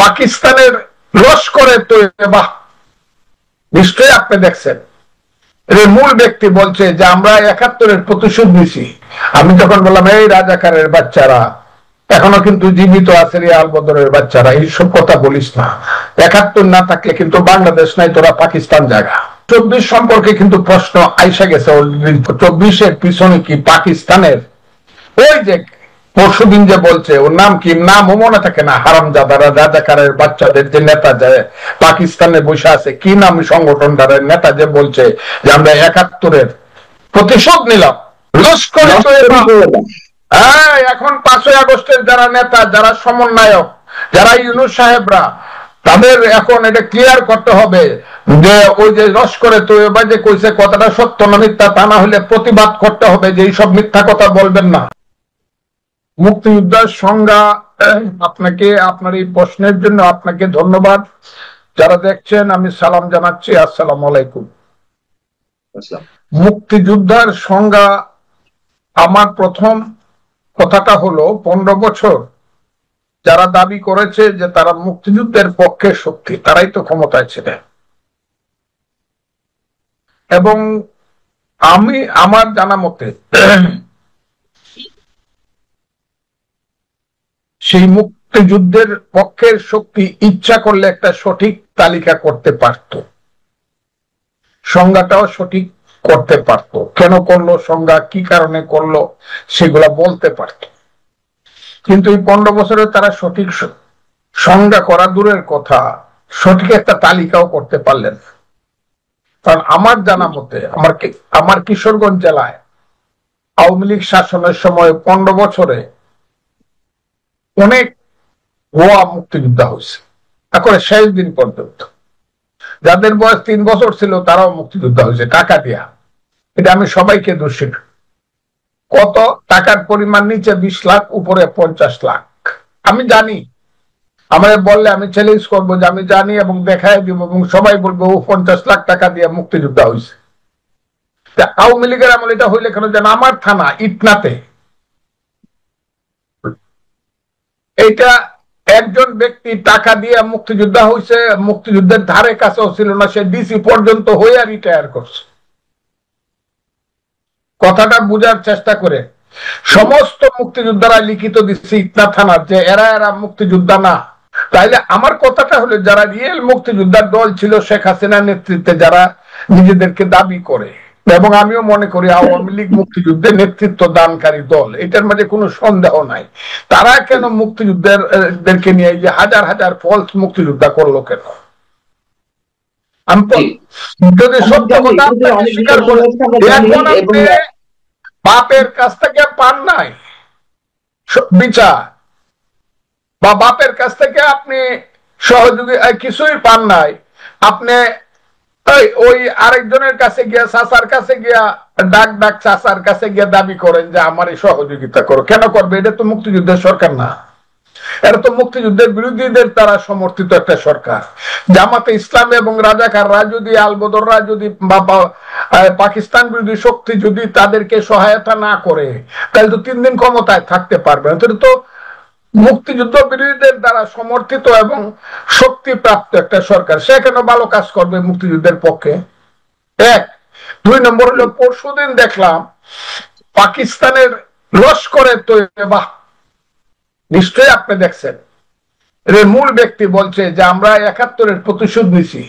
পাকিস্তানের লস্করে তৈয়বা, নিশ্চয়ই আপনি দেখছেন, এর মূল ব্যক্তি বলছে যে আমরা ৭১-এর প্রতিশোধ নিছি। আমি তখন বললাম, এই রাজাকারের বাচ্চারা এখনো কিন্তু জীবিত আছে রে, আলবদরের বাচ্চারা, এইসব কথা বলিস না। ৭১ না থাকলে কিন্তু বাংলাদেশ নাই, তোরা পাকিস্তান জায়গা। ২৪ সম্পর্কে কিন্তু প্রশ্ন আইসা গেছে। ২৪-এর পিছনে কি পাকিস্তানের ওই যে পরশুদিন যে বলছে, ওর নাম কি, নামও মনে থাকে না, হারামজাদারা, রাজাকারের বাচ্চাদের যে নেতা যে পাকিস্তানে বসে আছে, কি নাম সংগঠনটার নেতা, যে বলছে যে আমরা ৭১-এর প্রতিশোধ নিলাম। লস্করে তৈয়বা। হ্যাঁ, এখন ৫ই আগস্টের যারা নেতা, যারা সমন্বয়ক, যারা ইউনূস সাহেবরা, তাদের এখন এটা ক্লিয়ার করতে হবে যে ওই যে লস্করে তৈয়বা যে কইছে কথাটা সত্য না মিথ্যা, তা না হলে প্রতিবাদ করতে হবে যে এইসব মিথ্যা কথা বলবেন না। মুক্তিযোদ্ধার সংজ্ঞা, আপনাকে আপনার এই প্রশ্নের জন্য আপনাকে ধন্যবাদ। যারা দেখছেন আমি সালাম জানাচ্ছি, আসসালামু আলাইকুম। মুক্তিযোদ্ধার সংজ্ঞা, আমার প্রথম কথাটা হলো ১৫ বছর যারা দাবি করেছে যে তারা মুক্তিযুদ্ধের পক্ষে শক্তি, তারাই তো ক্ষমতায় ছিলেন। এবং আমি আমার জানা মতে সেই মুক্তিযুদ্ধের পক্ষের শক্তি ইচ্ছা করলে একটা সঠিক তালিকা করতে পারত, সংজ্ঞাটাও সঠিক করতে পারত, কেন করলো, সংজ্ঞা কি কারণে করলো, সেগুলা বলতে পারত। কিন্তু এই ১৫ বছরে তারা সঠিক সংজ্ঞা করা দূরের কথা, সঠিক একটা তালিকাও করতে পারলেন। কারণ আমার জানা মতে আমার কিশোরগঞ্জ জেলায় আওয়ামী লীগ শাসনের সময় ১৫ বছরে অনেক ভুয়া মুক্তিযোদ্ধা হয়েছে, এখন শেষ দিন পর্যন্ত। যাদের বয়স ৩ বছর ছিল তারাও মুক্তিযোদ্ধা হয়েছে টাকা দিয়া। এটা আমি সবাইকে দোষী। কত টাকার পরিমাণ, নিচে ২০ লাখ, উপরে ৫০ লাখ। আমি জানি, আমাদের বললে আমি চ্যালেঞ্জ করবো যে আমি জানি এবং দেখাই দিব, এবং সবাই বলবো ও ৫০ লাখ টাকা দিয়ে মুক্তিযোদ্ধা হয়েছে। আওয়ামী লীগের আমল এটা হইলে কেন যেন আমার থানা ইটনাতে এইটা একজন ব্যক্তি টাকা দিয়ে মুক্তিযোদ্ধা হয়েছে, মুক্তিযুদ্ধের ধারে কাছেও ছিল না, সে ডিসি পর্যন্ত হয়ে রিটায়ার করছে। কথাটা বুঝার চেষ্টা করে। সমস্ত মুক্তিযোদ্ধারা লিখিত দিচ্ছে ইটনা থানার যে এরা মুক্তিযোদ্ধা না। তাইলে আমার কথাটা হলো, যারা রিয়েল মুক্তিযোদ্ধার দল ছিল শেখ হাসিনার নেতৃত্বে, যারা নিজেদেরকে দাবি করে, এবং আমিও মনে করি আওয়ামী লীগ মুক্তিযুদ্ধের নেতৃত্ব দানকারী দল, এটার মাঝে কোনো সন্দেহ নাই, তারা কেন মুক্তিযুদ্ধেরকে নিয়ে যে হাজার হাজার ফলস মুক্তিযোদ্ধা করলো কেন? যদি সত্য কথা স্বীকার করে, এখন আপনি বাপের কাছ থেকে পান নাই বিচার, বা বাপের কাছ থেকে আপনি সহযোগী কিছুই পান নাই, আপনি ওই আরেকজনের কাছে গিয়া, চাচার কাছে গিয়া ডাক চাচার কাছে গিয়া দাবি করেন যে আমার এই সহযোগিতা করো। কেন করবে? এটা তো মুক্তিযুদ্ধের সরকার না, এটা তো মুক্তিযুদ্ধের বিরোধীদের দ্বারা সমর্থিত একটা সরকার। জামাতে ইসলাম এবং রাজাকাররা যদি, আলবদররা যদি, পাকিস্তান বিরোধী শক্তি যদি তাদেরকে সহায়তা না করে, তাহলে তো ৩ দিন ক্ষমতায় থাকতে পারবে না। তো মুক্তিযুদ্ধ বিরোধীদের দ্বারা সমর্থিত এবং শক্তিপ্রাপ্ত একটা সরকার, সে কেন ভালো কাজ করবে মুক্তিযুদ্ধের পক্ষে? ১। ২ নম্বর হলো, পরশুদিন দেখলাম পাকিস্তানের লস্করে তৈয়বা, নিশ্চয়ই আপনি দেখছেন, এর মূল ব্যক্তি বলছে যে আমরা ৭১-এর প্রতিশোধ নিছি।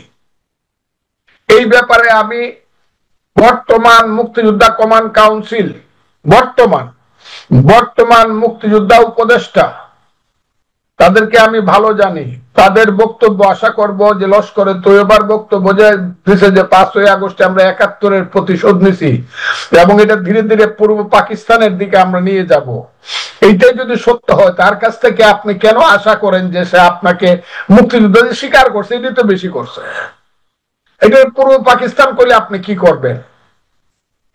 এই ব্যাপারে আমি বর্তমান মুক্তিযোদ্ধা কমান্ড কাউন্সিল, বর্তমান মুক্তিযোদ্ধা উপদেষ্টা, তাদেরকে আমি ভালো জানি। তাদের বক্তব্য আশা করব যে লস্করে তৈয়বার বক্তব্য যে দিছে যে ৫ই আগস্টে আমরা ৭১-এর প্রতিশোধ নিছি এবং এটা ধীরে ধীরে পূর্ব পাকিস্তানের দিকে আমরা নিয়ে যাব, এইটাই যদি সত্য হয়, তার কাছ থেকে আপনি কেন আশা করেন যে সে আপনাকে মুক্তিযুদ্ধ স্বীকার করছে? এটি তো বেশি করছে। এটা পূর্ব পাকিস্তান করলে আপনি কি করবেন?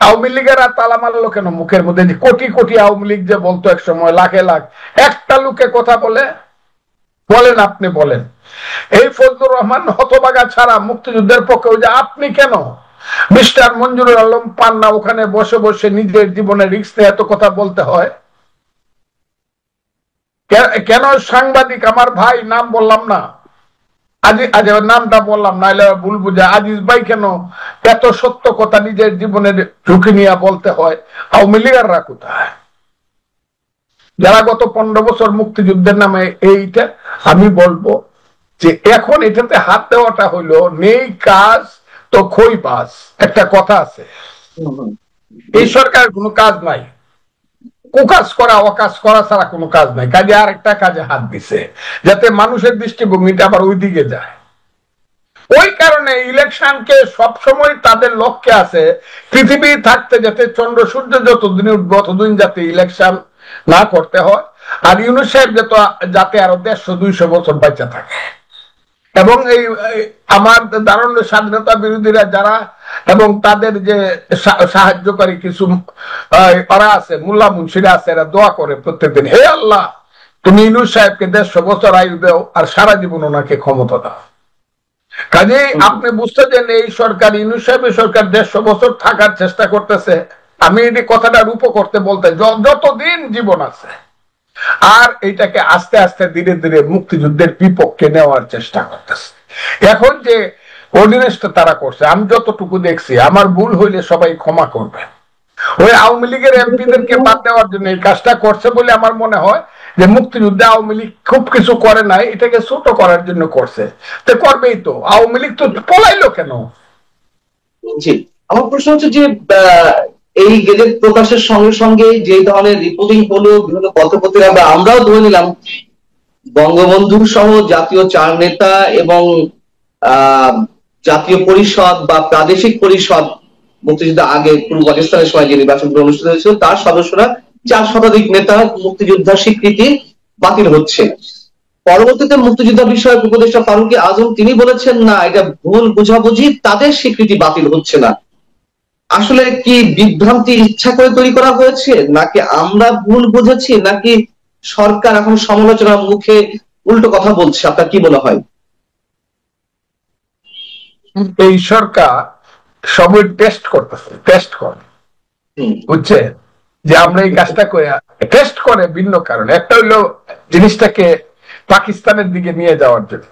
আওয়ামী লীগের তালা মারলো কেন মুখের মধ্যে? কোটি কোটি আওয়ামী লীগ যে বলতো এক সময়, লাখে লাখ, একটা লোকে কথা বলেন আপনি বলেন। এই ফজলুর রহমান হতবাগা ছাড়া মুক্তিযুদ্ধের পক্ষে ওই যে আপনি কেন মিস্টার মঞ্জুরুল আলম পান না ওখানে বসে বসে নিজের জীবনের রিস্ক নিয়ে এত কথা বলতে হয়? কেন সাংবাদিক আমার ভাই, নাম বললাম না, নামটা বললাম নাইলে ভুল বুঝা, আজিজ ভাই কেন এত সত্য কথা নিজের জীবনের ঝুঁকি নিয়ে বলতে হয়? আওয়ামী লীগাররা কোথায়, যারা গত 15 বছর মুক্তিযুদ্ধের নামে এইটা? আমি বলবো যে এখন এটাতে হাত দেওয়াটা হইলো নেই কাজ তো খই বাস, একটা কথা আছে। এই সরকারের কোনো কাজ নাই, কুকাজ করা অকাজ করা ছাড়া কোনো কাজ নাই, কাজে আর একটা কাজে হাত দিছে যাতে মানুষের দৃষ্টিভঙ্গিটা আবার ওই দিকে যায়। ওই কারণে ইলেকশনকে সবসময় তাদের লক্ষ্যে আছে পৃথিবী থাকতে যাতে চন্দ্র সূর্য যতদিন উঠবে ততদিন যাতে ইলেকশন না করতে হয়, আর ইউনূস সাহেব যাতে আরো 150-200 বছর বাঁচা থাকে। এবং এই আমার ধারণা স্বাধীনতা বিরোধীরা যারা এবং তাদের যে সাহায্যকারী কিছু ওরা আছে, মোল্লা মুন্সিরা আছে, এরা দোয়া করে প্রত্যেকদিন, হে আল্লাহ তুমি ইউনূস সাহেবকে 150 বছর আয়ু দাও আর সারা জীবন ওনাকে ক্ষমতা দাও। কাজে আপনি বুঝতে চান এই সরকার, ইউনূস সাহেবের সরকার 150 বছর থাকার চেষ্টা করতেছে। আমি এই কথাটা রূপ করতে বলতে যতদিন জীবন আছে, আর এটাকে আস্তে আস্তে ধীরে ধীরে মুক্তিযুদ্ধের বিপক্ষে নেওয়ার চেষ্টা করতেছে। এখন যে অর্ডিনেন্সটা তারা করছে, আমি যতটুকু দেখছি, আমার ভুল হইলে সবাই ক্ষমা করবে, ওই আওয়ামী লীগের এমপিদেরকে বাদ দেওয়ার জন্য এই কাজটা করছে বলে আমার মনে হয় যে মুক্তিযুদ্ধে আওয়ামী লীগ খুব কিছু করে নাই, এটাকে ছোট করার জন্য করছে। তো করবেই তো, আওয়ামী লীগ তো পলাইলো কেন? জি, আমার প্রশ্ন হচ্ছে যে এই গেজেট প্রকাশের সঙ্গে সঙ্গে যে ধরনের রিপোর্টিং হলো বিভিন্ন পত্রপত্রিকা, আমরাও ধরে নিলাম বঙ্গবন্ধু সহ জাতীয় 4 নেতা এবং জাতীয় পরিষদ বা প্রাদেশিক পরিষদ, মুক্তিযুদ্ধ আগে পূর্ব পাকিস্তানের সময় যে নির্বাচনগুলো অনুষ্ঠিত হয়েছিল তার সদস্যরা 4 শতাধিক নেতা মুক্তিযোদ্ধার স্বীকৃতি বাতিল হচ্ছে। পরবর্তীতে মুক্তিযুদ্ধ বিষয়ক উপদেষ্টা ফারুকী আজম তিনি বলেছেন না, এটা ভুল বোঝাবুঝি, তাদের স্বীকৃতি বাতিল হচ্ছে না। আসলে কি বিভ্রান্তি ইচ্ছা করে তৈরি করা হয়েছে, নাকি আমরা ভুল বুঝেছি, নাকি সরকার এখন সমালোচনার মুখে উল্টো কথা বলছে? আপনার কি মনে হয়? এই সরকার সবই টেস্ট করতেছে, টেস্ট করে, বুঝছে যে আমরা এই কাজটা করে টেস্ট করে ভিন্ন কারণে। একটা হইলো জিনিসটাকে পাকিস্তানের দিকে নিয়ে যাওয়ার জন্য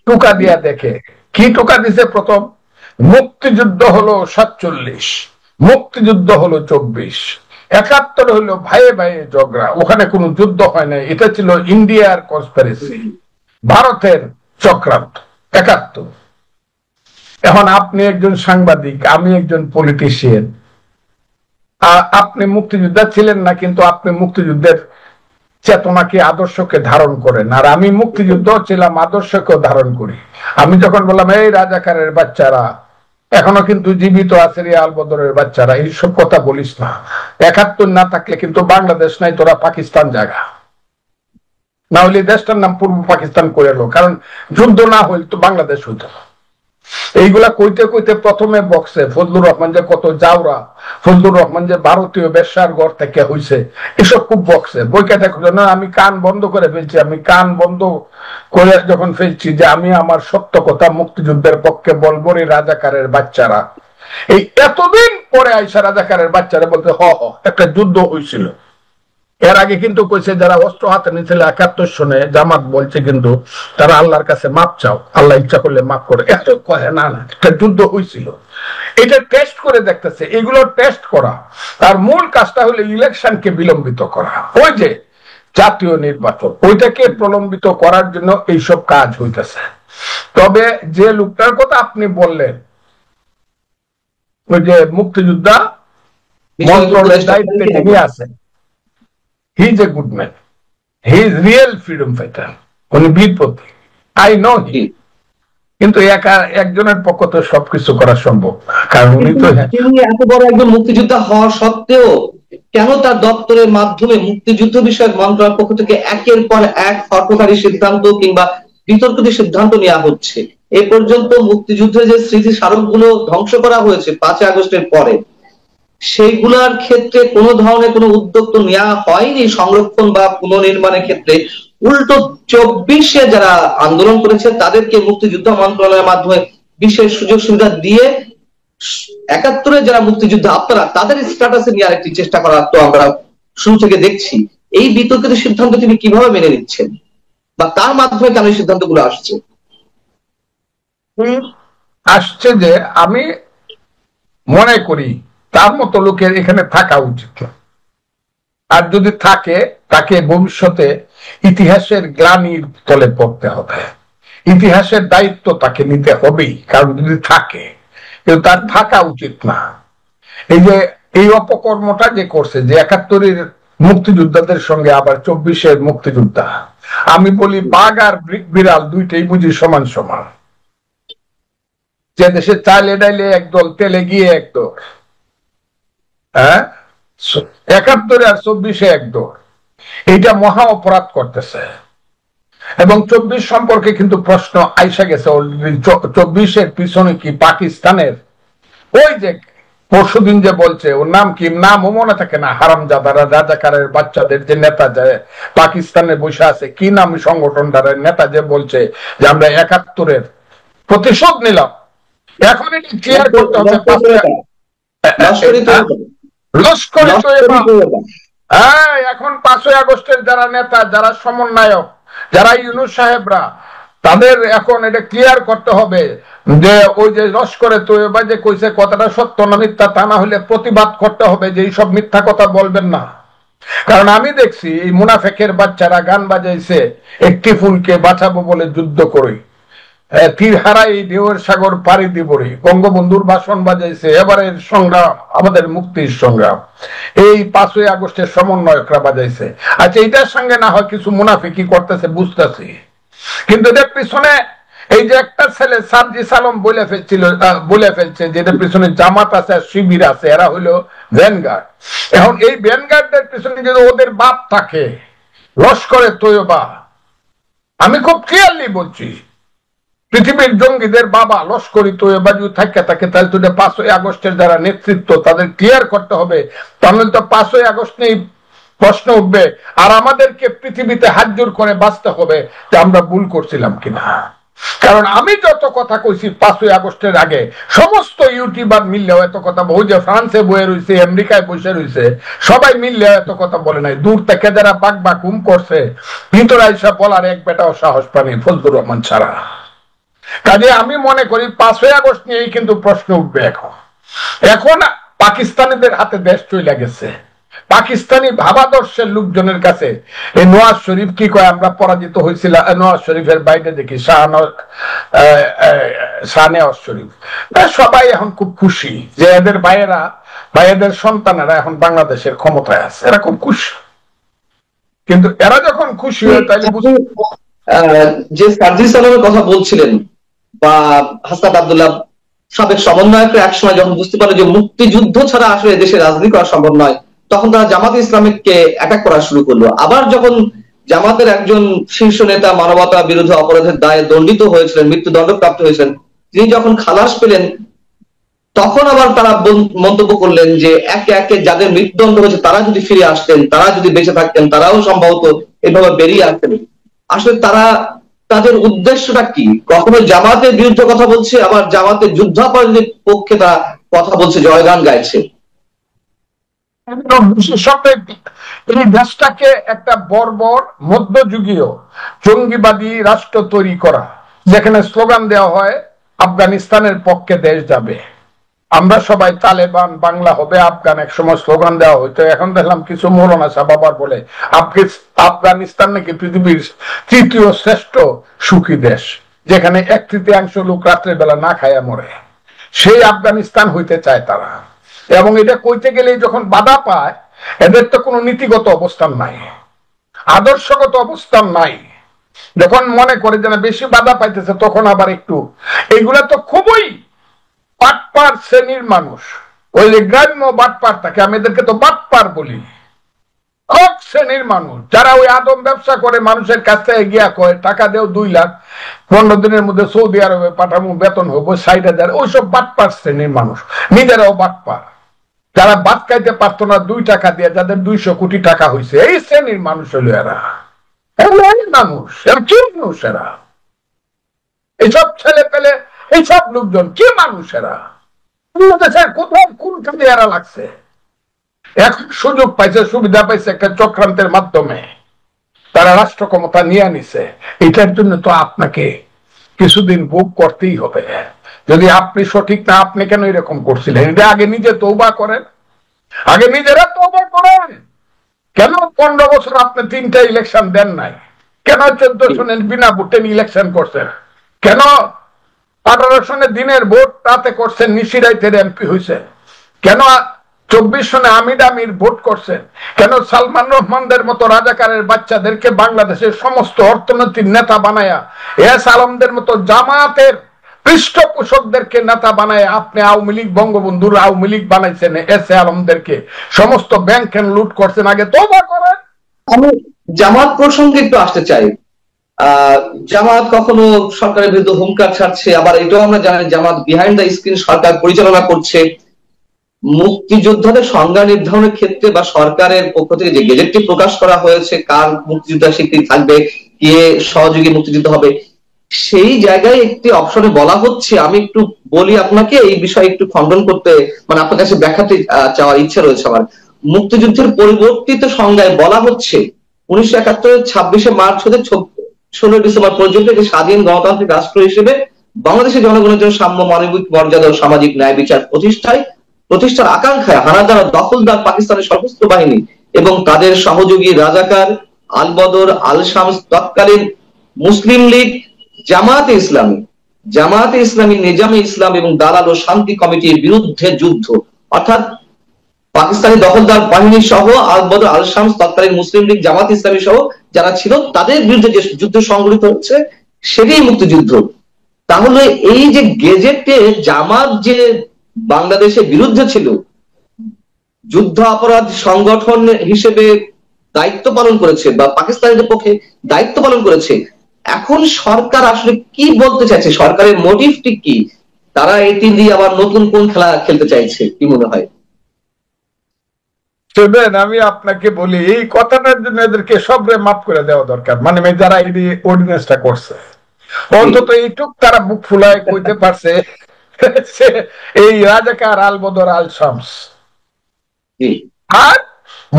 টোকা দিয়া দেখে। কি টোকা দিছে? প্রথম মুক্তিযুদ্ধ হলো 47, মুক্তিযুদ্ধ হলো 24, 71 হলো ভাইয়ে ভাইয়ে ঝগড়া, ওখানে কোনো যুদ্ধ হয় না, এটা ছিল ইন্ডিয়ার কনস্পিরেসি, ভারতের চক্রান্ত। 71। এখন আপনি একজন সাংবাদিক, আমি একজন পলিটিশিয়ান, আপনি মুক্তিযোদ্ধা ছিলেন না, কিন্তু আপনি মুক্তিযুদ্ধের চেতনাকে আদর্শকে ধারণ করেন, আর আমি মুক্তিযুদ্ধ ছিলাম, আদর্শকেও ধারণ করি। আমি যখন বললাম এই রাজাকারের বাচ্চারা এখনো কিন্তু জীবিত আছে, রিয়াল বদরের বাচ্চারা, এইসব কথা বলিস না, 71 না থাকলে কিন্তু বাংলাদেশ নাই, তোরা পাকিস্তান জায়গা, না হলে দেশটার নাম পূর্ব পাকিস্তান করে এলো, কারণ যুদ্ধ না হইলে তো বাংলাদেশ হইতো না। এইগুলা কইতে কইতে প্রথমে বক্সে ফজলুর রহমান যে কত যাওরা, ফজলুর রহমান যে ভারতীয় বেশ্যার ঘর থেকে হইছে, এসব খুব বক্সে বইটা দেখো না। আমি কান বন্ধ করে ফেলছি, আমি কান বন্ধ করে যখন ফেলছি যে আমি আমার সত্য কথা মুক্তিযুদ্ধের পক্ষে বলবো রে রাজাকারের বাচ্চারা, এই এতদিন পরে আইসা রাজাকারের বাচ্চারা বলতে হ একটা যুদ্ধ হয়েছিল। এর আগে কিন্তু কইছে যারা অস্ত্র হাতে নিয়েছিল 71 সনে, জামাত বলছে কিন্তু তারা আল্লাহর কাছে মাপ চাও, আল্লাহ ইচ্ছা করলে মাপ করে, এত কয় না না একটা যুদ্ধ হয়েছিল। এটা টেস্ট করে দেখতেছে, এগুলো টেস্ট করা। তার মূল কাজটা হলো ইলেকশনকে বিলম্বিত করা, ওই যে জাতীয় নির্বাচন, ওইটাকে প্রলম্বিত করার জন্য এইসব কাজ হইতেছে। তবে যে লোকটার কথা আপনি বললেন, ওই যে মুক্তিযোদ্ধা মন্ত্রণালয়ের দায়িত্বে তিনি আছেন, he is a good man, he is real freedom fighter, উনি বীর প্রতীক, I know him, কিন্তু একজনের পক্ষ তো সবকিছু করা সম্ভব না, কারণ উনি তো এত বড় একজন মুক্তিযোদ্ধা হওয়া সত্ত্বেও কেন তার দপ্তরের মাধ্যমে মুক্তিযুদ্ধ বিষয়ক মন্ত্রণালয়ের পক্ষ থেকে একের পর এক হঠকারী সিদ্ধান্ত কিংবা বিতর্কিত সিদ্ধান্ত নেওয়া হচ্ছে? এ পর্যন্ত মুক্তিযুদ্ধের যে স্মৃতি স্মারকগুলো ধ্বংস করা হয়েছে 5 আগস্টের পরে, সেইগুলার ক্ষেত্রে কোনো ধরনের কোনো উদ্যোগ তো নেওয়া হয়নি সংরক্ষণ বা পুনর্নির্মাণের ক্ষেত্রে। উল্টো 24-এ যারা আন্দোলন করেছে তাদেরকে মুক্তিযুদ্ধ মন্ত্রণালয়ের মাধ্যমে বিশেষ সুযোগ সুবিধা দিয়ে 71-এ যারা মুক্তিযুদ্ধ আপনারা তাদের স্ট্যাটাসে নেওয়ার একটি চেষ্টা করার তো আমরা শুরু থেকে দেখছি। এই বিতর্কিত সিদ্ধান্ত তিনি কিভাবে মেনে নিচ্ছেন, বা তার মাধ্যমে কেন এই সিদ্ধান্তগুলো আসছে? আসছে যে আমি মনে করি তার মতো লোকের এখানে থাকা উচিত, আর যদি থাকে তাকে ভবিষ্যতে ইতিহাসের গ্লানির তলে পড়তে হবে। ইতিহাসের দায়িত্ব তাকে নিতে হবেই, কারণ যদি থাকে, কিন্তু তার থাকা উচিত না। এই যে এই অপকর্মটা যে করছে, যে 71-এর মুক্তিযোদ্ধাদের সঙ্গে আবার 24-এর মুক্তিযোদ্ধা, আমি বলি বাঘ আর বিড়াল দুইটাই বুঝি সমান সমান। যে দেশে চাইলে ডাইলে একদল, তেলে গিয়ে একদল, হ্যাঁ, 71 আর 24-এ একদল, এইটা মহা অপরাধ করতেছে। এবং 24 সম্পর্কে কিন্তু প্রশ্ন আইসা গেছে অলরেডি। 24-এর পিছনে কি পাকিস্তানের ওই যে পরশুদিন যে বলছে, ওর নাম কি, নামও মনে থাকে না, হারামজাদারা, রাজাকারের বাচ্চাদের যে নেতা যে পাকিস্তানে বসে আছে, কি নাম সংগঠনটার নেতা, যে বলছে যে আমরা 71-এর প্রতিশোধ নিলাম। এখন এটি ক্লিয়ার করতে হবে লস্করি তৈয়বা। হ্যাঁ, এখন 5ই আগস্টের যারা নেতা, যারা সমন্বয়ক, যারা ইউনূস সাহেবরা, তাদের এখন এটা ক্লিয়ার করতে হবে যে ওই যে লস্করে তৈয়বা যে কইছে কথাটা সত্য না মিথ্যা, তা না হলে প্রতিবাদ করতে হবে যে এইসব মিথ্যা কথা বলবেন না। কারণ আমি দেখছি এই মুনাফেকের বাচ্চারা গান বাজাইছে, একটি ফুলকে বাঁচাবো বলে যুদ্ধ করি, তীর হারাই ঢেউয়ের সাগর পাড়ি দিবরি, বঙ্গবন্ধুর ভাষণ বাজাইছে, এবারের সংগ্রাম আমাদের মুক্তির সংগ্রাম, এই 5ই আগস্টের সমন্বয়করা বাজাইছে। আচ্ছা, এটার সঙ্গে না হয় কিছু মুনাফিকি করতেছে, বুঝতেছি, কিন্তু এদের পিছনে এই যে একটা ছেলে সার্জিস আলম বলে ফেলছে যে এদের পিছনে জামাত আছে আর শিবির আছে, এরা হইলো ভ্যানগার্ড। এখন এই ভ্যানগার্ডের পিছনে যদি ওদের বাপ থাকে লস্করে তৈয়বা, আমি খুব ক্লিয়ারলি বলছি, পৃথিবীর জঙ্গিদের বাবা লস্করি তৈয়বা যদি থাকে তাহলে তো 5ই আগস্টের যারা নেতৃত্ব তাদের ক্লিয়ার করতে হবে, তাহলে তো 5ই আগস্ট নিয়ে প্রশ্ন উঠবে, আর আমাদেরকে পৃথিবীতে হাত জোর করে বাঁচতে হবে যে আমরা ভুল করছিলাম কিনা। কারণ আমি যত কথা কইছি 5ই আগস্টের আগে, সমস্ত ইউটিউবার মিললেও এত কথা, ওই যে ফ্রান্সে বয়ে রয়েছে, আমেরিকায় বসে রয়েছে, সবাই মিললেও এত কথা বলে নাই। দূর থেকে যারা বাক বাকুম করছে, ভিতরে এসে বলার এক বেটাও সাহস পানি ফজলুর রহমান ছাড়া। কাজে আমি মনে করি 5ই আগস্ট নিয়েই কিন্তু প্রশ্ন উঠবে। এখন পাকিস্তানিদের হাতে দেশ চলে গেছে, পাকিস্তানি ভাবাদর্শের লোকজনের কাছে এই নওয়াজ শরীফ কি কয়, আমরা পরাজিত হয়েছিলাম, নওয়াজ শরীফের বাইরে দেখি শাহনেওয়াজ শরীফ, সবাই এখন খুব খুশি যে এদের ভাইয়েরা বা এদের সন্তানেরা এখন বাংলাদেশের ক্ষমতায় আছে, এরা খুব খুশি। কিন্তু এরা যখন খুশি হয় তাহলে যে সার্জিস আলমের কথা বলছিলেন বা হাসনাত আব্দুল্লাহ সাবেক সমন্বয়করা একসময় যখন বুঝতে পারলো যে মুক্তিযুদ্ধ ছাড়া আসলে দেশে রাজনীতি করা সম্ভব নয়, তখন তারা জামাতে ইসলামীকে অ্যাটাক করা শুরু করলো। আবার যখন জামাতের একজন শীর্ষ নেতা মানবতা বিরোধী অপরাধের দায়ে দণ্ডিত হয়েছিলেন, মৃত্যুদণ্ডপ্রাপ্ত হয়েছিলেন, তিনি যখন খালাস পেলেন, তখন আবার তারা মন্তব্য করলেন যে একে একে যাদের মৃত্যুদণ্ড হয়েছে তারা যদি ফিরে আসতেন, তারা যদি বেঁচে থাকতেন, তারাও সম্ভবত এভাবে বেরিয়ে আসতেন। আসলে তাদের উদ্দেশ্যটা কি? কখনো জামাতের বিরুদ্ধে কথা বলছে, আবার জামাতের যুদ্ধাপরাধীদের পক্ষে তারা কথা বলছে, জয়গান গাইছে। এই দেশটাকে একটা বর্বর মধ্যযুগীয় জঙ্গিবাদী রাষ্ট্র তৈরি করা, যেখানে স্লোগান দেওয়া হয় আফগানিস্তানের পক্ষে দেশ যাবে, আমরা সবাই তালেবান, বাংলা হবে আফগান, এক সময় স্লোগান দেওয়া হইতো। এখন দেখলাম কিছু মৌলানা সাহেব আবার বলে আফগানিস্তান নাকি পৃথিবীর 3য় শ্রেষ্ঠ সুখী দেশ, যেখানে 1/3 লোক রাত্রে বেলা না খায়া মরে, সেই আফগানিস্তান হইতে চায় তারা। এবং এটা কইতে গেলে যখন বাধা পায়, এদের তো কোনো নীতিগত অবস্থান নাই, আদর্শগত অবস্থান নাই। যখন মনে করে যে বেশি বাধা পাইতেছে, তখন আবার একটু, এইগুলা তো খুবই বাটপার শ্রেণীর মানুষ, ওই যে গ্রাম্য বাটপার থাকে, আমি এদেরকে তো বাটপার বলি, এক শ্রেণীর মানুষ যারা ওই আদম ব্যবসা করে, মানুষের কাছ থেকে গিয়া কয় টাকা দেও 2 লাখ, 15 দিনের মধ্যে সৌদি আরবে পাঠামো, বেতন হবো 60,000, ওইসব বাটপার শ্রেণীর মানুষ, নিজেরাও বাটপার, যারা বাদ খাইতে পারতো না 2 টাকা দিয়ে, যাদের 200 কোটি টাকা হয়েছে, এই শ্রেণীর মানুষ হলো এরা। মানুষ এরা কি মানুষ? এরা এইসব ছেলে পেলে, এইসব লোকজন কি মানুষ? এরা কোথাও কোন কাজে এরা লাগছে? এখন সুযোগ পাইছে, সুবিধা পাইছে একটা চক্রান্তের মাধ্যমে তারা রাষ্ট্র ক্ষমতা নিয়ে নিছে। এটার জন্য তো আপনাকে কিছুদিন ভোগ করতেই হবে। যদি আপনি সঠিক না, আপনি কেন এরকম করছিলেন? এটা আগে নিজে তওবা করেন, আগে নিজেরা তওবা করেন। কেন 15 বছর আপনি 3টা ইলেকশন দেন নাই? কেন 14 সনের বিনা ভোটে ইলেকশন করছেন? কেন 18 সনের দিনের ভোট তাতে করছেন, নিশিরাইতের এমপি হয়েছে? কেন 24 সনে আমির আমির ভোট করছেন? কেন সালমান রহমানদের মতো রাজাকারের বাচ্চাদেরকে বাংলাদেশের সমস্ত অর্থনৈতিক নেতা বানায়া, এস আলমদের মতো জামাতের পৃষ্ঠপোষকদেরকে নেতা বানায় আপনি আওয়ামী লীগ, বঙ্গবন্ধুর আওয়ামী লীগ বানাইছেন, এস আলমদেরকে সমস্ত ব্যাংক লুট করছেন? আগে তওবা করেন। আমি জামাত প্রসঙ্গে একটু আসতে চাই। জামাত কখনো সরকারের বিরুদ্ধে হুঙ্কার ছাড়ছে, আবার এটাও আমরা জানি জামাত বিহাইন্ড দ্য স্ক্রিন সরকার পরিচালনা করছে। মুক্তিযোদ্ধাদের সংজ্ঞা নির্ধারণের ক্ষেত্রে বা সরকারের পক্ষ থেকে যে গেজেটটি প্রকাশ করা হয়েছে, কার মুক্তিযোদ্ধা স্বীকৃতি থাকবে, কে সহযোগী মুক্তিযোদ্ধা হবে, সেই জায়গায় একটি অপশনে বলা হচ্ছে, আমি একটু বলি আপনাকে, এই বিষয়ে একটু খণ্ডন করতে, মানে আপনার কাছে ব্যাখ্যাতে চাওয়ার ইচ্ছা রয়েছে আমার। মুক্তিযুদ্ধের পরিবর্তিত সংজ্ঞায় বলা হচ্ছে 1971 26 মার্চ হতে 16 ডিসেম্বর পর্যন্ত একটি স্বাধীন গণতান্ত্রিক রাষ্ট্র হিসেবে বাংলাদেশের জনগণের জন্য সাম্য, মানবিক মর্যাদা ও সামাজিক ন্যায় বিচার প্রতিষ্ঠার আকাঙ্ক্ষায় হানাদার দখলদার পাকিস্তানের সশস্ত্র বাহিনী এবং তাদের সহযোগী রাজাকার, আল বদর, আল শামস, তৎকালীন মুসলিম লীগ, জামায়াতে ইসলামী, নিজামে ইসলাম এবং দালাল ও শান্তি কমিটির বিরুদ্ধে যুদ্ধ, অর্থাৎ পাকিস্তানি দখলদার বাহিনী সহ আল বদর, আল শামস, তৎকালীন মুসলিম লীগ, জামাত ইসলামী সহ যারা ছিল তাদের বিরুদ্ধে যে যুদ্ধ সংঘটিত হচ্ছে সেটাই মুক্তিযুদ্ধ। তাহলে এই যে গেজেটে জামাত যে বাংলাদেশের বিরুদ্ধে ছিল, যুদ্ধ অপরাধ সংগঠন হিসেবে দায়িত্ব পালন করেছে বা পাকিস্তানের পক্ষে দায়িত্ব পালন করেছে, এখন সরকার আসলে কি বলতে চাইছে? সরকারের মোটিভটি কি? তারা এই 3 দিয়ে আবার নতুন কোন খেলা খেলতে চাইছে, কি মনে হয়? আমি আপনাকে বলি, এই কথাটার জন্য এদেরকে সবরে মাফ করে দেওয়া দরকার। মানে যারা এই অর্ডিন্যান্সটা করছে, অন্তত এইটুক তারা বুক ফুলায় কইতে পারছে এই রাজাকার, আল বদর, আল শামস আর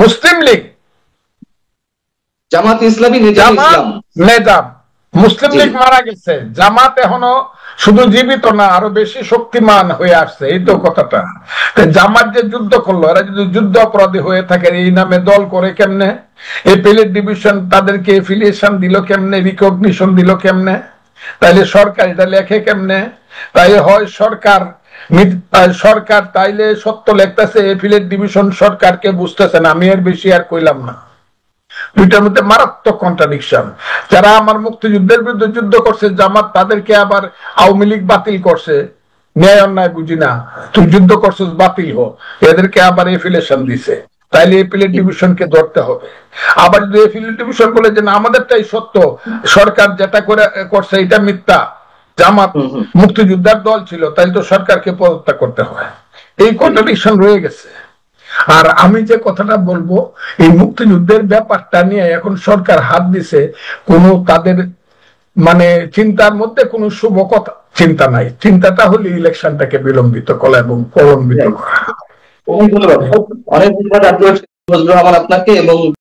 মুসলিম লীগ, জামাত ইসলামী, নেজাম। মুসলিম লীগ মারা গেছে, জামাত এখনো শুধু জীবিত না, আরো বেশি শক্তিমান হয়ে আসছে, এই তো কথাটা। জামাত যে যুদ্ধ করলো, এরা যদি যুদ্ধ অপরাধী হয়ে থাকে, এই নামে দল করে কেমনে? এপিলেট ডিভিশন তাদেরকে এফিলিয়েশন দিল কেমনে, রিকগনিশন দিল কেমনে? তাইলে সরকার এটা লেখে কেমনে? তাই হয় সরকার তাইলে সত্য লেখতেছে, এফিলেট ডিভিশন সরকারকে বুঝতেছে না। আমি এর বেশি আর কইলাম না। দুইটার মধ্যে মারাত্মক কন্ট্রাডিকশন। যারা আমার মুক্তিযুদ্ধের বিরুদ্ধে যুদ্ধ করছে জামাত, তাদেরকে আবার আওয়ামী লীগ বাতিল করছে। ন্যায় অন্যায় বুঝি না, তুই যুদ্ধ করছিস বাতিল হো, এদেরকে আবার এফিলিয়েশন দিছে। তাইলে এপিলেট ডিভিশনকে ধরতে হবে। আবার যদি এপিলেট ডিভিশন বলে যে না, আমাদেরটাই সত্য, সরকার যেটা করছে এটা মিথ্যা, জামাত মুক্তিযোদ্ধার দল ছিল, তাইলে তো সরকারকে পদত্যাগ করতে হয়। এই কন্ট্রাডিকশন রয়ে গেছে। আর আমি যে কথাটা বলবো, এই মুক্তিযুদ্ধের ব্যাপারটা নিয়ে এখন সরকার হাত দিছে, কোন তাদের মানে চিন্তার মধ্যে কোন শুভ কথা চিন্তা নাই। চিন্তাটা হলে ইলেকশনটাকে বিলম্বিত করা এবং প্রলম্বিত করা। অনেক ধন্যবাদ, অনেক ধন্যবাদ আপনাকে এবং